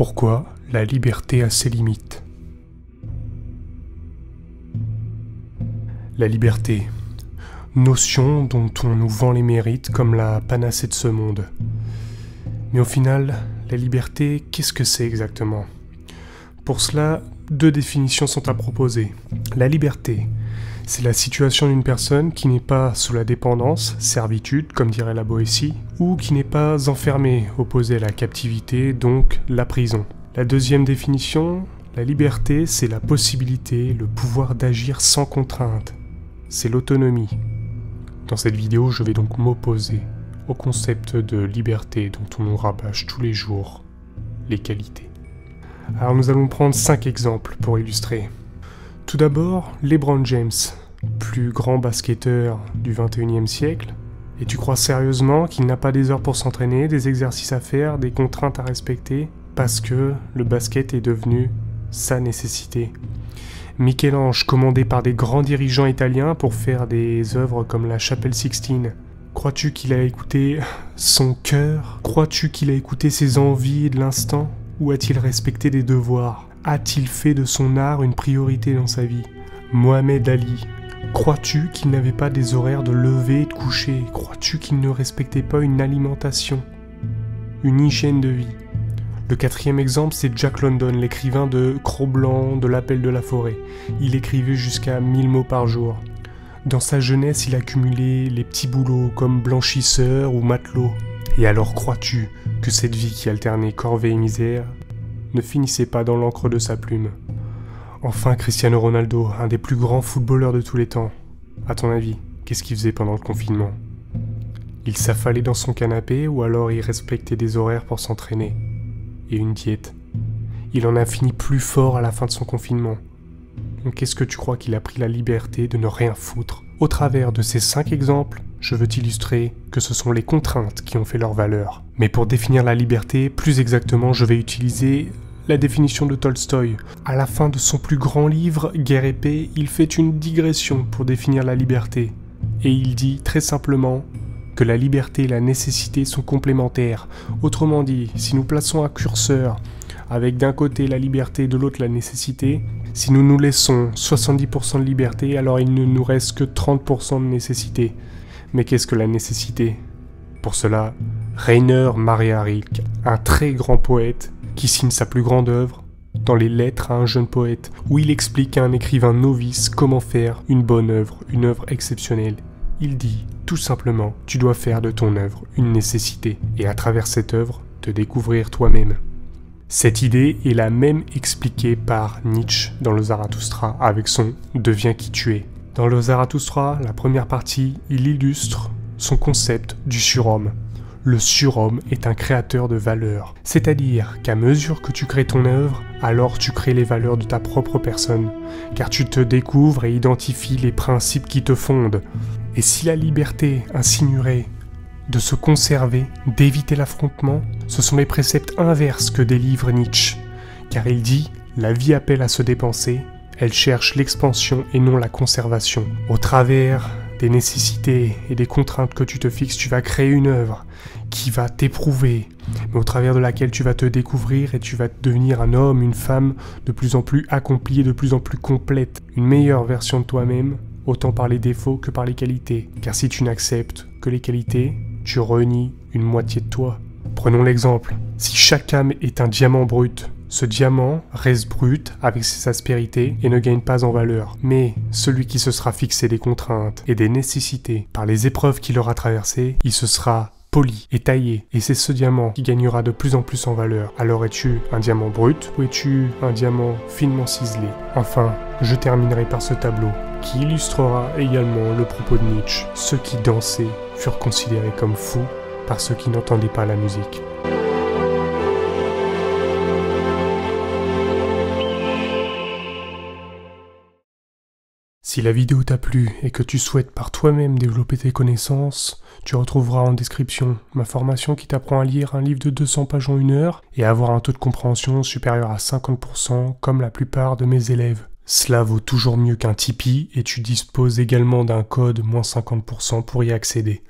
Pourquoi la liberté a ses limites? La liberté, notion dont on nous vend les mérites comme la panacée de ce monde. Mais au final, la liberté, qu'est-ce que c'est exactement? Pour cela, deux définitions sont à proposer. La liberté, c'est la situation d'une personne qui n'est pas sous la dépendance, servitude, comme dirait la Boétie, ou qui n'est pas enfermée, opposée à la captivité, donc la prison. La deuxième définition, la liberté, c'est la possibilité, le pouvoir d'agir sans contrainte. C'est l'autonomie. Dans cette vidéo, je vais donc m'opposer au concept de liberté dont on nous rabâche tous les jours les qualités. Alors nous allons prendre 5 exemples pour illustrer. Tout d'abord, LeBron James, plus grand basketteur du 21e siècle. Et tu crois sérieusement qu'il n'a pas des heures pour s'entraîner, des exercices à faire, des contraintes à respecter, parce que le basket est devenu sa nécessité. Michel-Ange, commandé par des grands dirigeants italiens pour faire des œuvres comme la Chapelle Sixtine. Crois-tu qu'il a écouté son cœur? Crois-tu qu'il a écouté ses envies de l'instant? Ou a-t-il respecté des devoirs? A-t-il fait de son art une priorité dans sa vie? Mohamed Ali, crois-tu qu'il n'avait pas des horaires de lever et de coucher? Crois-tu qu'il ne respectait pas une alimentation, une hygiène de vie? Le quatrième exemple, c'est Jack London, l'écrivain de Cro-Blanc, de l'Appel de la forêt. Il écrivait jusqu'à 1000 mots par jour. Dans sa jeunesse, il accumulait les petits boulots comme blanchisseur ou matelot. Et alors crois-tu que cette vie qui alternait corvée et misère ne finissait pas dans l'encre de sa plume? Enfin, Cristiano Ronaldo, un des plus grands footballeurs de tous les temps. À ton avis, qu'est-ce qu'il faisait pendant le confinement? Il s'affalait dans son canapé ou alors il respectait des horaires pour s'entraîner? Et une diète. Il en a fini plus fort à la fin de son confinement. Donc est-ce que tu crois qu'il a pris la liberté de ne rien foutre? Au travers de ces 5 exemples, je veux t'illustrer que ce sont les contraintes qui ont fait leur valeur. Mais pour définir la liberté, plus exactement, je vais utiliser la définition de Tolstoï. À la fin de son plus grand livre, Guerre et paix, il fait une digression pour définir la liberté. Et il dit très simplement que la liberté et la nécessité sont complémentaires. Autrement dit, si nous plaçons un curseur avec d'un côté la liberté et de l'autre la nécessité, si nous nous laissons 70% de liberté, alors il ne nous reste que 30% de nécessité. Mais qu'est-ce que la nécessité? Pour cela, Rainer Maria Rilke, un très grand poète qui signe sa plus grande œuvre dans les lettres à un jeune poète, où il explique à un écrivain novice comment faire une bonne œuvre, une œuvre exceptionnelle. Il dit, tout simplement, tu dois faire de ton œuvre une nécessité, et à travers cette œuvre, te découvrir toi-même. Cette idée est la même expliquée par Nietzsche dans le Zarathustra avec son « Deviens qui tu es ». Dans le Zarathustra, la première partie, il illustre son concept du surhomme. Le surhomme est un créateur de valeurs, c'est-à-dire qu'à mesure que tu crées ton œuvre, alors tu crées les valeurs de ta propre personne, car tu te découvres et identifies les principes qui te fondent. Et si la liberté insinuerait de se conserver, d'éviter l'affrontement, ce sont les préceptes inverses que délivre Nietzsche, car il dit « La vie appelle à se dépenser, elle cherche l'expansion et non la conservation. Au travers des nécessités et des contraintes que tu te fixes, tu vas créer une œuvre qui va t'éprouver, mais au travers de laquelle tu vas te découvrir et tu vas devenir un homme, une femme de plus en plus accomplie et de plus en plus complète, une meilleure version de toi-même, autant par les défauts que par les qualités. Car si tu n'acceptes que les qualités, tu renies une moitié de toi. Prenons l'exemple. Si chaque âme est un diamant brut, ce diamant reste brut avec ses aspérités et ne gagne pas en valeur. Mais celui qui se sera fixé des contraintes et des nécessités par les épreuves qu'il aura traversées, il se sera poli et taillé. Et c'est ce diamant qui gagnera de plus en plus en valeur. Alors es-tu un diamant brut ou es-tu un diamant finement ciselé? Enfin, je terminerai par ce tableau qui illustrera également le propos de Nietzsche. Ceux qui dansaient furent considérés comme fous par ceux qui n'entendaient pas la musique. Si la vidéo t'a plu et que tu souhaites par toi-même développer tes connaissances, tu retrouveras en description ma formation qui t'apprend à lire un livre de 200 pages en 1 heure et à avoir un taux de compréhension supérieur à 50% comme la plupart de mes élèves. Cela vaut toujours mieux qu'un Tipeee et tu disposes également d'un code -50% pour y accéder.